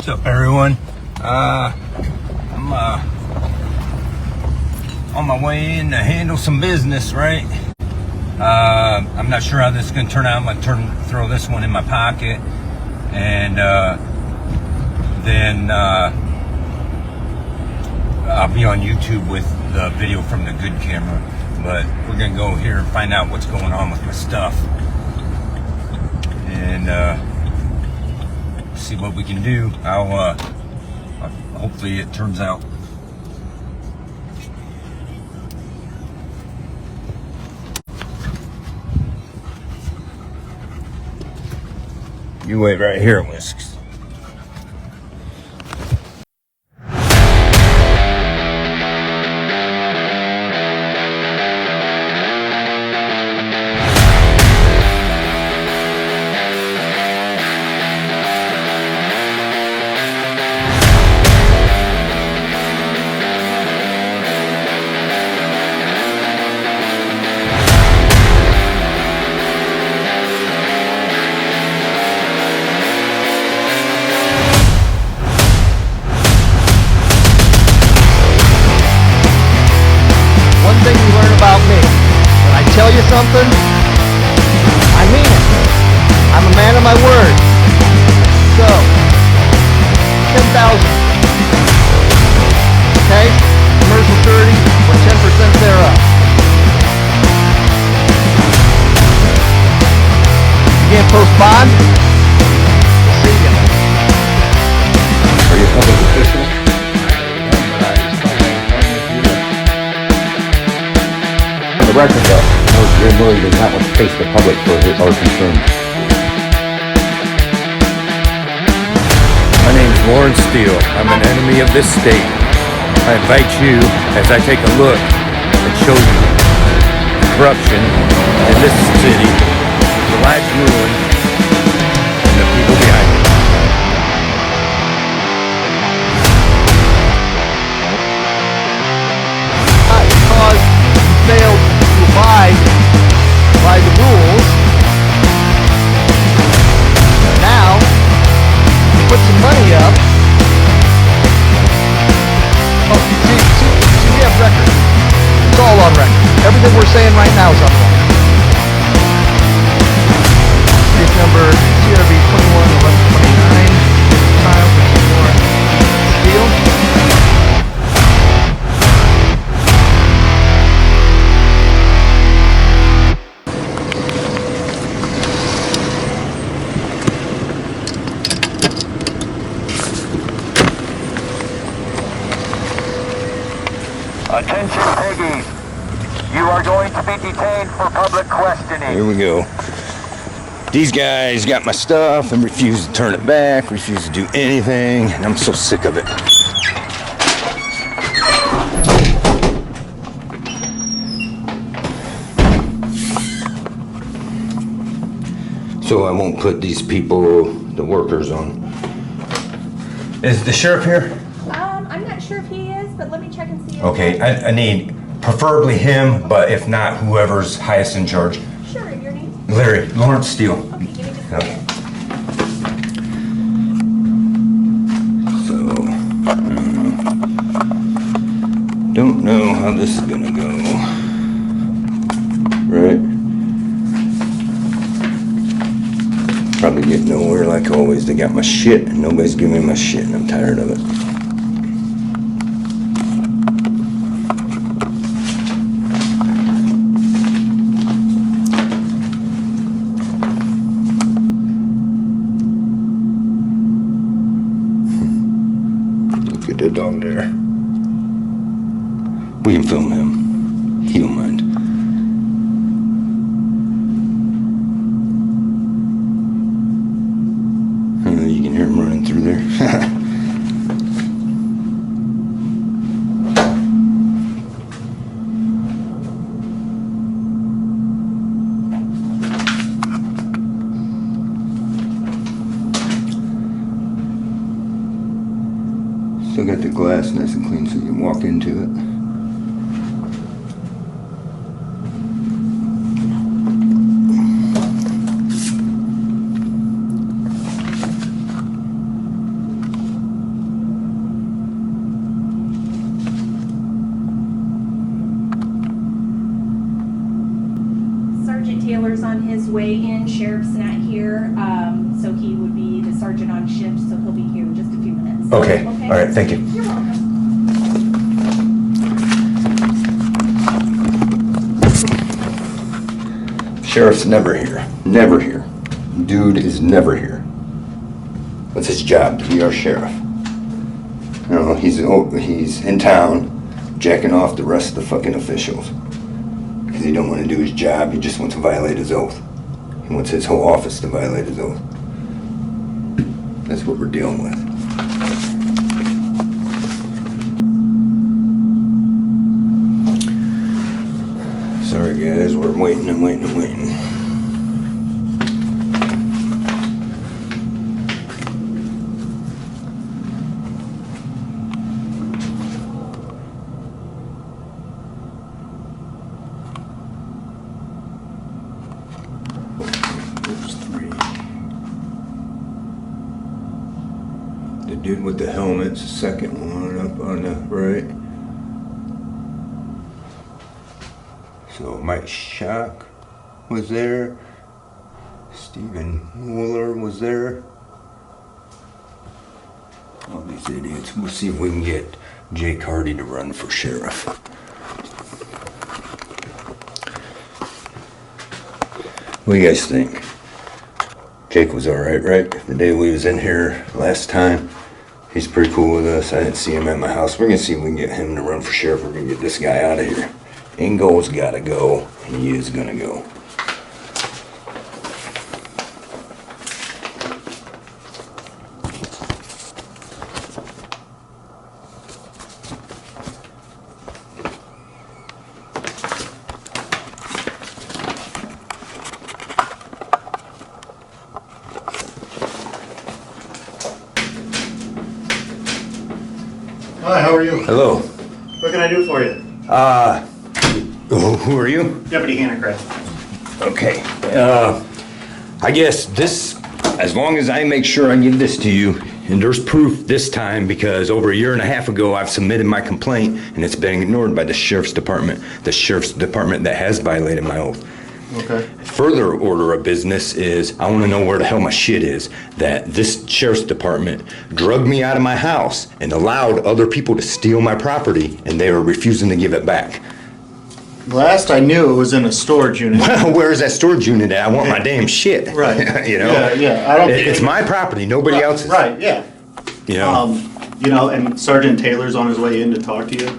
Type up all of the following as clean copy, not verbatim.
What's up, everyone? I'm on my way in to handle some business, right? I'm not sure how this is going to turn out. I'm going to throw this one in my pocket, and then I'll be on YouTube with the video from the good camera. But we're going to go here and find out what's going on with my stuff, and see what we can do. I'll hopefully it turns out. You wait right here, Whisks. Something, I mean it. I'm a man of my word. So, 10,000. Okay? Commercial surety or 10% thereof. You can't post bond? We'll see ya. Are you a public official? For the record though, Jim Willie does not want to face the public for our concerns. My name's Lawrence Steele. I'm an enemy of this state. I invite you, as I take a look and show you corruption in this city, the lives ruined, and the people behind it. Because you failed to abide by the rules. Now, you put some money up. Oh, see, we have record. It's all on record. Everything we're saying right now is on record. Case number CRB 211129. Kyle 54. Steel. Attention, Peggy. You are going to be detained for public questioning. Here we go. These guys got my stuff and refuse to turn it back, refuse to do anything, and I'm so sick of it. So I won't put these people, the workers, on. Is the sheriff here? I'm not sure if he is, but let me check and see. Okay, I need preferably him, but if not, whoever's highest in charge. Sure, and your name? Larry, Lawrence Steele. Okay, give me just a Okay. second. So, don't know how this is gonna go. Right? Probably get nowhere like always. They got my shit and nobody's giving me my shit and I'm tired of it. Look at the dog there. We can film him. He don't mind. You can hear him running through there. Still got the glass nice and clean so you can walk into it. way in. Sheriff's not here, so he would be the sergeant on shift, so he'll be here in just a few minutes. Okay. All right. Thank you. You're welcome. Sheriff's never here. Never here. Dude is never here. What's his job? To be our sheriff. No, he's in town, jacking off the rest of the fucking officials. Because he don't want to do his job, he just wants to violate his oath. He wants his whole office to violate his oath. That's what we're dealing with. Sorry guys, we're waiting and waiting and waiting. There's 3. The dude with the helmet's the second one up on the right. So Mike Schock was there. Stephen Mueller was there. All these idiots. We'll see if we can get Jake Hardy to run for sheriff. What do you guys think? Jake was alright, right? The day we was in here last time. He's pretty cool with us. I didn't see him at my house. We're gonna see if we can get him to run for sheriff. We're gonna get this guy out of here. Ingo's gotta go. He is gonna go. Hi, how are you? Hello. What can I do for you? Who are you? Deputy Hannacraft. Okay. I guess this, as long as I make sure I give this to you, and there's proof this time because over a year and a half ago I've submitted my complaint and it's been ignored by the sheriff's department that has violated my oath. Okay. Further order of business is I want to know where the hell my shit is. That this sheriff's department drugged me out of my house and allowed other people to steal my property and they were refusing to give it back. Last I knew, it was in a storage unit. Well, where is that storage unit at? I want my damn shit. Right. You know? Yeah. I don't think It's my property, nobody else's. Right. Yeah. You know? And Sergeant Taylor's on his way in to talk to you.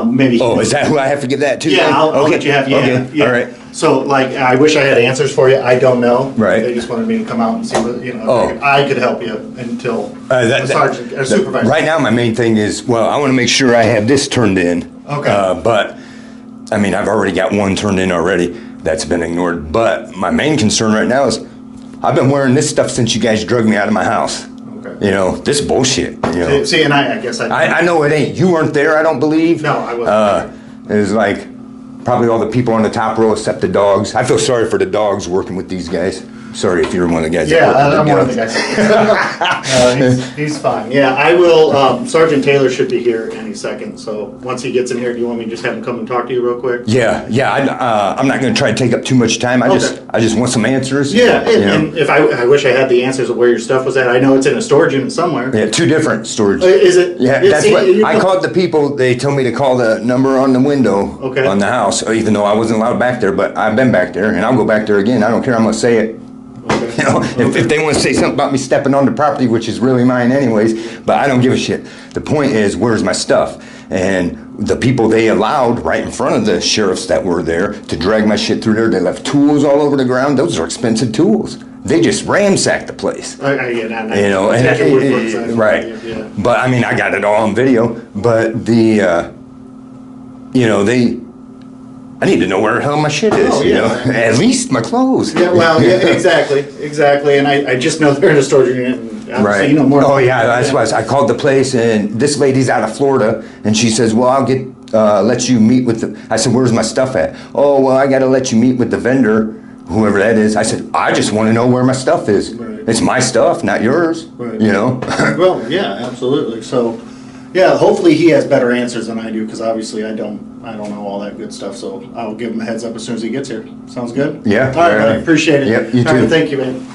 Maybe. Oh, is that who I have to give that to? Yeah, I'll Okay. let you have. Yeah. Okay. Yeah. All right. So, like, I wish I had answers for you. I don't know. Right. They just wanted me to come out and see what Oh. I could help you until a sergeant or supervisor. Right now, my main thing is, well, I want to make sure I have this turned in. Okay. But, I mean, I've already got one turned in already. That's been ignored. But my main concern right now is I've been wearing this stuff since you guys drugged me out of my house. Okay. You know, this bullshit. You know. See, and I guess I know it ain't. You weren't there, I don't believe. No, I wasn't. It was like probably all the people on the top row except the dogs. I feel sorry for the dogs working with these guys. Sorry if you're one of the guys. Yeah, that I'm one of the guys. He's fine. Yeah, I will. Sergeant Taylor should be here any second. So once he gets in here, do you want me to just have him come and talk to you real quick? Yeah. I'm not going to try to take up too much time. I just want some answers. Yeah, you know? and if I wish I had the answers of where your stuff was at. I know it's in a storage unit somewhere. Yeah, 2 different storage. Is it? Yeah, that's what I called the people. They told me to call the number on the window on the house, even though I wasn't allowed back there. But I've been back there, and I'll go back there again. I don't care. I'm gonna say it. Okay. You know, if they want to say something about me stepping on the property, which is really mine anyways, but I don't give a shit. The point is, where's my stuff? And the people they allowed right in front of the sheriffs that were there to drag my shit through there, they left tools all over the ground. Those are expensive tools. They just ransacked the place. You know, right. Yeah. But I mean, I got it all on video, but I need to know where the hell my shit is, you know? At least my clothes. Yeah, well, yeah, exactly. And I just know they're in a storage unit. And Right. you know more. Oh yeah, that's why I called the place, and this lady's out of Florida, and she says, "Well, I'll let you meet with the." I said, "Where's my stuff at?" "Oh, well, I got to let you meet with the vendor, whoever that is." I said, "I just want to know where my stuff is. Right. It's my stuff, not yours." Right. You know. Well, yeah, absolutely. So, Yeah, hopefully he has better answers than I do, because obviously I don't know all that good stuff, so I'll give him a heads up as soon as he gets here. Sounds good? Yeah. All right, I appreciate it. Yep, you All right, too. thank you, man.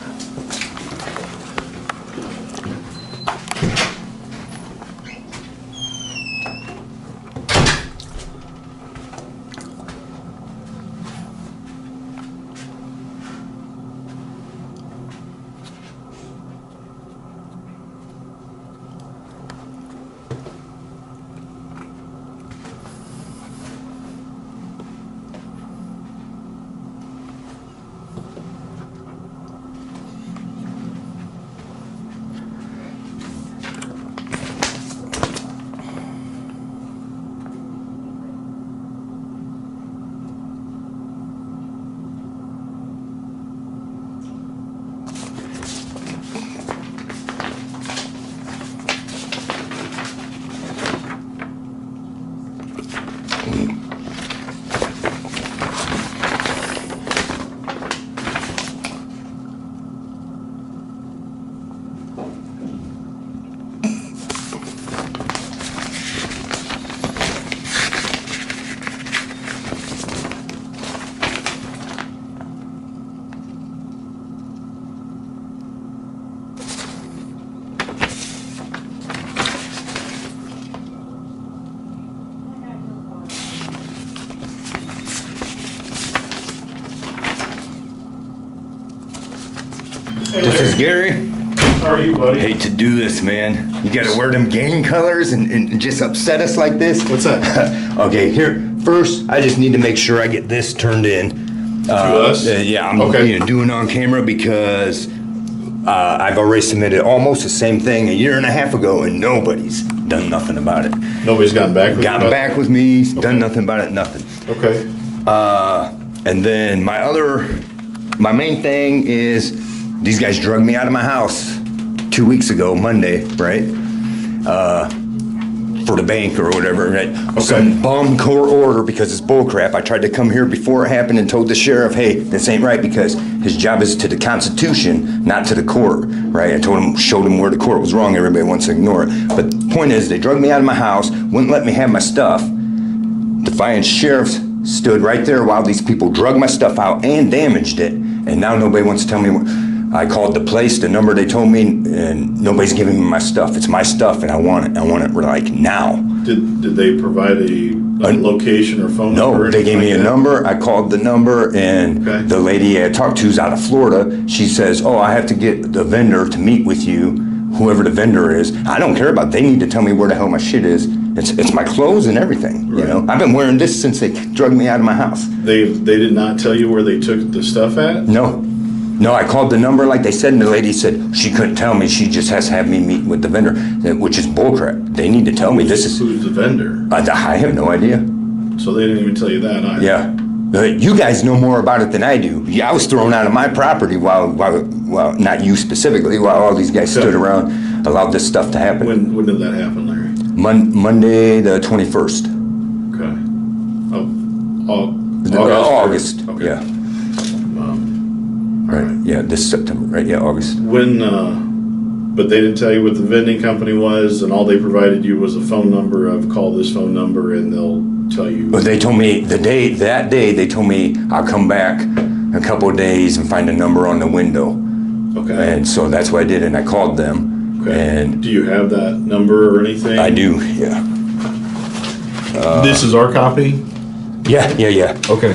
This is Gary. How are you, buddy? Hate to do this, man. You gotta wear them gang colors and just upset us like this? What's that? Okay, here, first, I just need to make sure I get this turned in. To us? Yeah, I'm Okay. doing on camera because I've already submitted almost the same thing a year and a half ago and nobody's done nothing about it. Nobody's gotten back with you? Gotten back with me, done nothing about it, nothing. Okay. And then my main thing is these guys drug me out of my house 2 weeks ago, Monday, right? For the bank or whatever, right? Some bum court order because it's bullcrap. I tried to come here before it happened and told the sheriff, hey, this ain't right because his job is to the Constitution, not to the court, right? I told him, showed him where the court was wrong. Everybody wants to ignore it. But the point is, they drugged me out of my house, wouldn't let me have my stuff. Defiance Sheriff stood right there while these people drugged my stuff out and damaged it, and now nobody wants to tell me what. I called the place, the number they told me, and nobody's giving me my stuff. It's my stuff, and I want it. I want it like now. Did they provide a location or phone number? No, they gave me a number. I called the number, and the lady I talked to is out of Florida. She says, "Oh, I have to get the vendor to meet with you, whoever the vendor is." I don't care about. They need to tell me where the hell my shit is. It's my clothes and everything. You know, I've been wearing this since they drugged me out of my house. They did not tell you where they took the stuff at? No, I called the number like they said, and the lady said she couldn't tell me. She just has to have me meet with the vendor, which is bullcrap. They need to tell me this is. Who's the vendor? I have no idea. So they didn't even tell you that either? Yeah. You guys know more about it than I do. Yeah, I was thrown out of my property while not you specifically, while all these guys stood around, allowed this stuff to happen. When did that happen, Larry? Monday the 21st. Okay. Oh, August. Okay. Yeah. Right. Yeah, this September. Right. Yeah, August. But they didn't tell you what the vending company was, and all they provided you was a phone number of call this phone number, and they'll tell you. But they told me that day they told me I'll come back a couple of days and find a number on the window. Okay. And so that's what I did, and I called them. Okay. And do you have that number or anything? I do. Yeah. This is our copy? Yeah. Okay.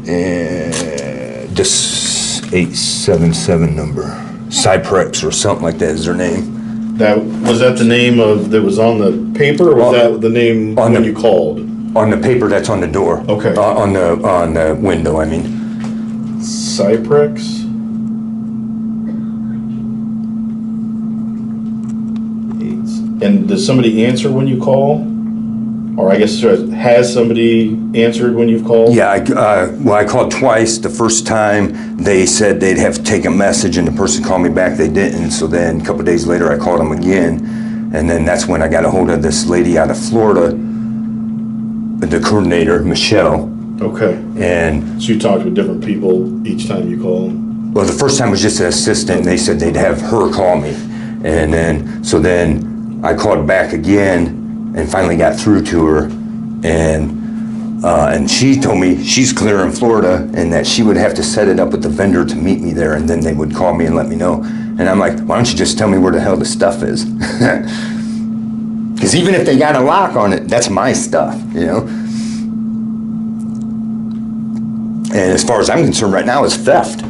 And this 877 number, Cyprex or something like that is their name. Was that the name that was on the paper, or was that the name when you called? On the paper that's on the door. Okay. On the window, I mean. Cyprex? And does somebody answer when you call? Or I guess, has somebody answered when you've called? Yeah, I called twice. The first time they said they'd have to take a message, and the person called me back. They didn't. So then a couple of days later, I called them again, and then that's when I got a hold of this lady out of Florida, the coordinator, Michelle. Okay. And so you talked with different people each time you called? Well, the first time was just an assistant. And they said they'd have her call me, and then I called back again and finally got through to her, and she told me she's clear in Florida and that she would have to set it up with the vendor to meet me there, and then they would call me and let me know. And I'm like, why don't you just tell me where the hell the stuff is? Because even if they got a lock on it, that's my stuff, you know? And as far as I'm concerned right now, it's theft.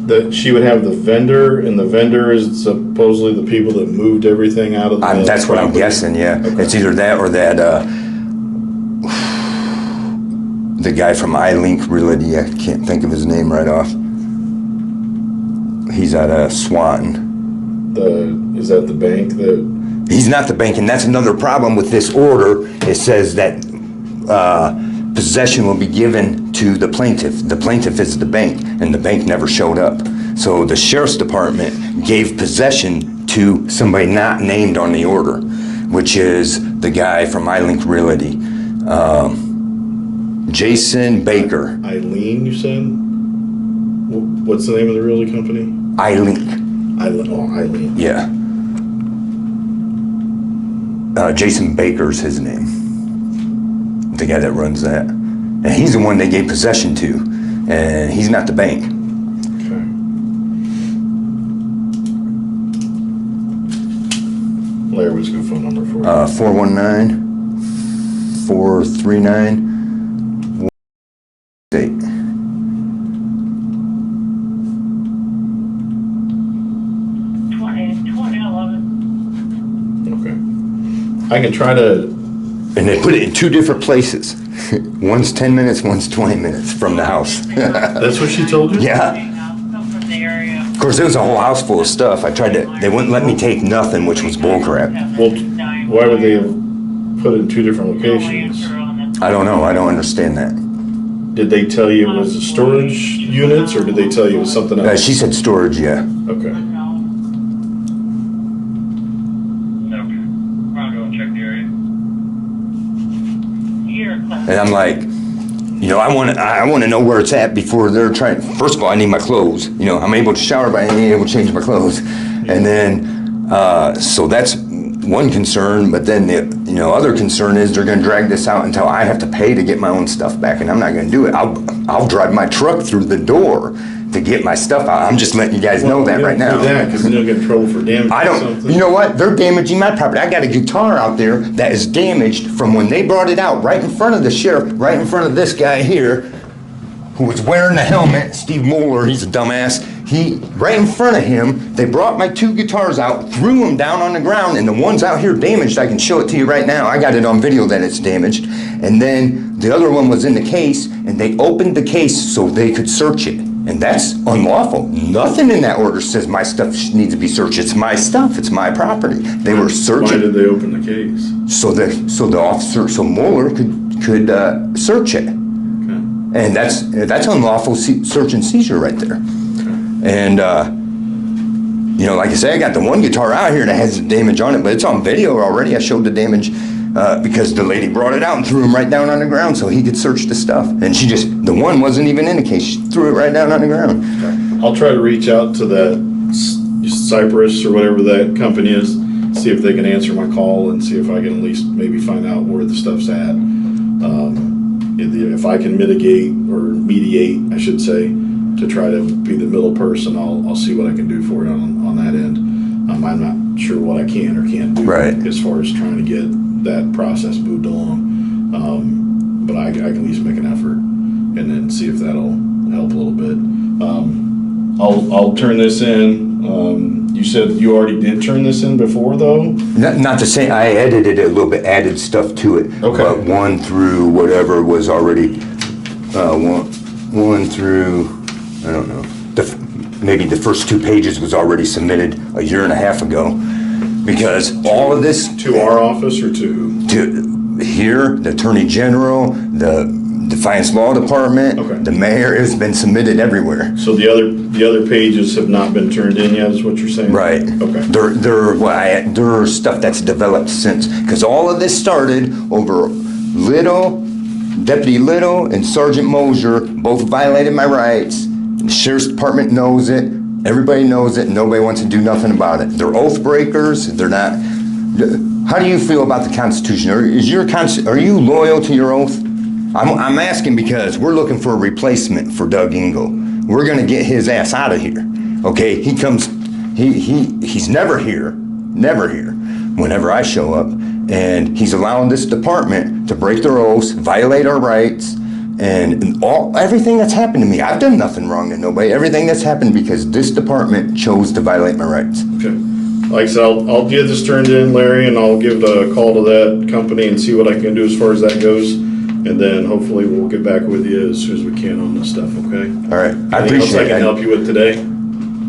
That she would have the vendor, and the vendor is supposedly the people that moved everything out of the That's what I'm property? guessing, yeah. Okay. It's either that or that, the guy from ILink Realty, I can't think of his name right off. He's out of Swanton. Is that the bank that? He's not the bank, and that's another problem with this order. It says that possession will be given to the plaintiff. The plaintiff is the bank, and the bank never showed up. So the sheriff's department gave possession to somebody not named on the order, which is the guy from ILink Realty, Jason Baker. ILink, you said? What's the name of the realty company? ILink, ILink. yeah. Jason Baker's his name, the guy that runs that. And he's the one they gave possession to, and he's not the bank. Okay. Larry, what's a good phone number for you? 419-439-8. 2011. Okay. I can try to. And they put it in two different places. One's 10 minutes, one's 20 minutes from the house. That's what she told you? Yeah. From the area. Of course, there was a whole house full of stuff. I tried to, they wouldn't let me take nothing, which was bullcrap. Well, why would they have put it in two different locations? I don't know, I don't understand that. Did they tell you it was the storage units, or did they tell you it was something else? She said storage, yeah. Okay. And I'm like, you know, I want to know where it's at before they're trying. First of all, I need my clothes. You know, I'm able to shower, but I ain't able to change my clothes. And then, so that's one concern. But then the other concern is they're going to drag this out until I have to pay to get my own stuff back, and I'm not going to do it. I'll drive my truck through the door to get my stuff out. I'm just letting you guys know that right now. Do that, because then you'll get in trouble for damage I or don't, something. you know what? They're damaging my property. I got a guitar out there that is damaged from when they brought it out right in front of the sheriff, right in front of this guy here, who was wearing the helmet, Steve Moeller, he's a dumbass. Right in front of him, they brought my two guitars out, threw them down on the ground, and the one's out here damaged. I can show it to you right now. I got it on video that it's damaged. And then the other one was in the case, and they opened the case so they could search it. And that's unlawful. Nothing in that order says my stuff needs to be searched. It's my stuff. It's my property. They were searching. Why did they open the case? So the officer, so Moeller could search it. Okay. And that's unlawful search and seizure right there. And, like I say, I got the one guitar out here that has damage on it, but it's on video already. I showed the damage because the lady brought it out and threw him right down on the ground so he could search the stuff. And the one wasn't even in the case. She threw it right down on the ground. Okay. I'll try to reach out to that Cypress or whatever that company is, see if they can answer my call and see if I can at least maybe find out where the stuff's at. If I can mitigate or mediate, I should say, to try to be the middle person, I'll see what I can do for it on that end. I'm not sure what I can or can't do as far as trying to get that process moved along. But I can at least make an effort and then see if that'll help a little bit. I'll turn this in. You said you already did turn this in before, though? Not to say I edited it a little bit, added stuff to it. Okay. But 1 through whatever was already, one through, I don't know, maybe the first 2 pages was already submitted a year and a half ago. Because all of this... To our office or to who? To here, the Attorney General, the Defiance Law Department, the mayor, it's been submitted everywhere. So the other pages have not been turned in yet, is what you're saying? Right. Okay. They're stuff that's developed since, because all of this started over Deputy Little and Sergeant Mosier both violated my rights. The Sheriff's Department knows it. Everybody knows it. Nobody wants to do nothing about it. They're oath breakers. They're not. How do you feel about the Constitution? Are you loyal to your oath? I'm asking because we're looking for a replacement for Doug Engel. We're gonna get his ass out of here. Okay, he's never here whenever I show up, and he's allowing this department to break their oaths, violate our rights, and everything that's happened to me. I've done nothing wrong to nobody. Everything that's happened because this department chose to violate my rights. Okay. Like I said, I'll get this turned in, Larry, and I'll give a call to that company and see what I can do as far as that goes. And then hopefully we'll get back with you as soon as we can on this stuff, okay? All right, I Anything else appreciate I can it. help you with today?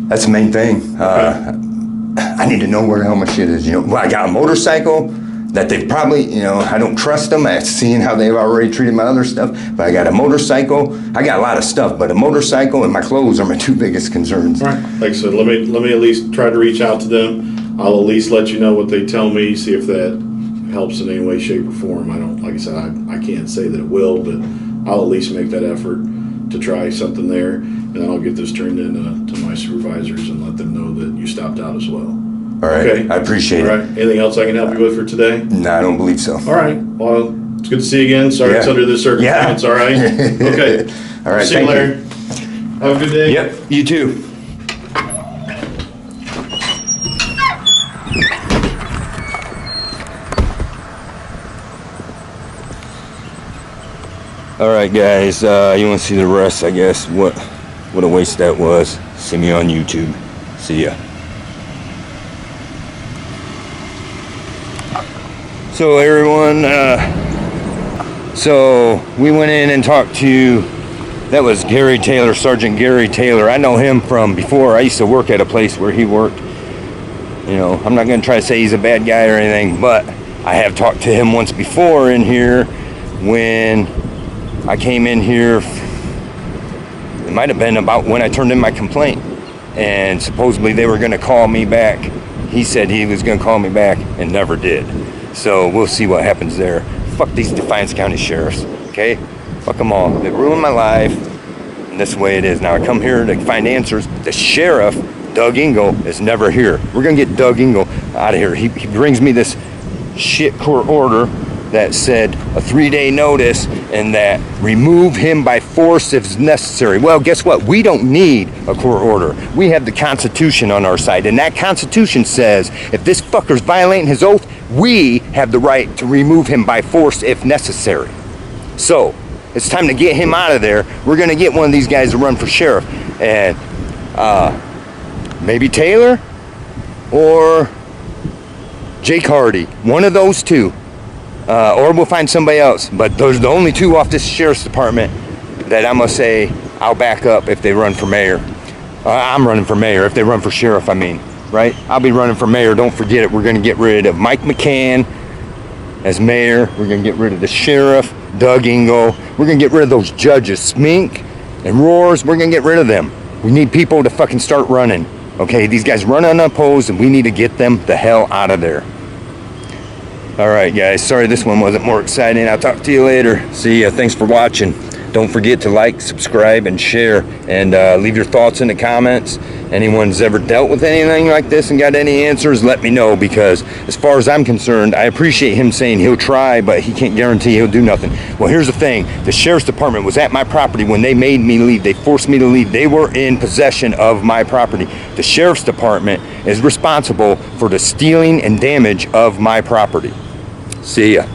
That's the main thing. I need to know where the hell my shit is. Well, I got a motorcycle that they've probably, I don't trust them. I've seen how they've already treated my other stuff. But I got a motorcycle. I got a lot of stuff, but a motorcycle and my clothes are my two biggest concerns. All right. Like I said, let me at least try to reach out to them. I'll at least let you know what they tell me, see if that helps in any way, shape, or form. Like I said, I can't say that it will, but I'll at least make that effort to try something there. And then I'll get this turned in to my supervisors and let them know that you stopped out as well. All right, Okay. I appreciate All right. Anything else I can help you with for today? No, I don't believe so. All right. Well, it's good to see you again. Sorry it's Yeah. under this circumstance. Yeah. All right. Okay. All right, See you, thank you. Larry. Have a good day. Yep, you too. All right, guys, you want to see the rest, I guess, what a waste that was. See me on YouTube. See ya. So everyone, so we went in and talked to, that was Gary Taylor, Sgt Gary Taylor. I know him from before. I used to work at a place where he worked. I'm not going to try to say he's a bad guy or anything, but I have talked to him once before in here when I came in here. It might have been about when I turned in my complaint, and supposedly they were going to call me back. He said he was going to call me back and never did. So we'll see what happens there. Fuck these Defiance County Sheriffs, okay? Fuck them all. They ruined my life, and that's the way it is. Now I come here to find answers. The sheriff, Doug Engel, is never here. We're going to get Doug Engel out of here. He brings me this shit court order that said a 3-day notice and that remove him by force if necessary. Well, guess what? We don't need a court order. We have the Constitution on our side, and that Constitution says if this fucker's violating his oath, we have the right to remove him by force if necessary. So it's time to get him out of there. We're gonna get one of these guys to run for sheriff, and maybe Taylor or Jake Hardy, one of those two. Or we'll find somebody else. But those are the only two off this sheriff's department that I'm gonna say I'll back up if they run for mayor. I'm running for mayor. If they run for sheriff, I mean, right? I'll be running for mayor. Don't forget it. We're gonna get rid of Mike McCann as mayor. We're gonna get rid of the sheriff, Doug Engel. We're gonna get rid of those judges, Smink and Roars. We're gonna get rid of them. We need people to fucking start running. Okay, these guys run unopposed, and we need to get them the hell out of there. All right, guys. Sorry this one wasn't more exciting. I'll talk to you later. See ya. Thanks for watching. Don't forget to like, subscribe, and share. And leave your thoughts in the comments. Anyone's ever dealt with anything like this and got any answers, let me know. Because as far as I'm concerned, I appreciate him saying he'll try, but he can't guarantee he'll do nothing. Well, here's the thing. The sheriff's department was at my property when they made me leave. They forced me to leave. They were in possession of my property. The sheriff's department is responsible for the stealing and damage of my property. See ya.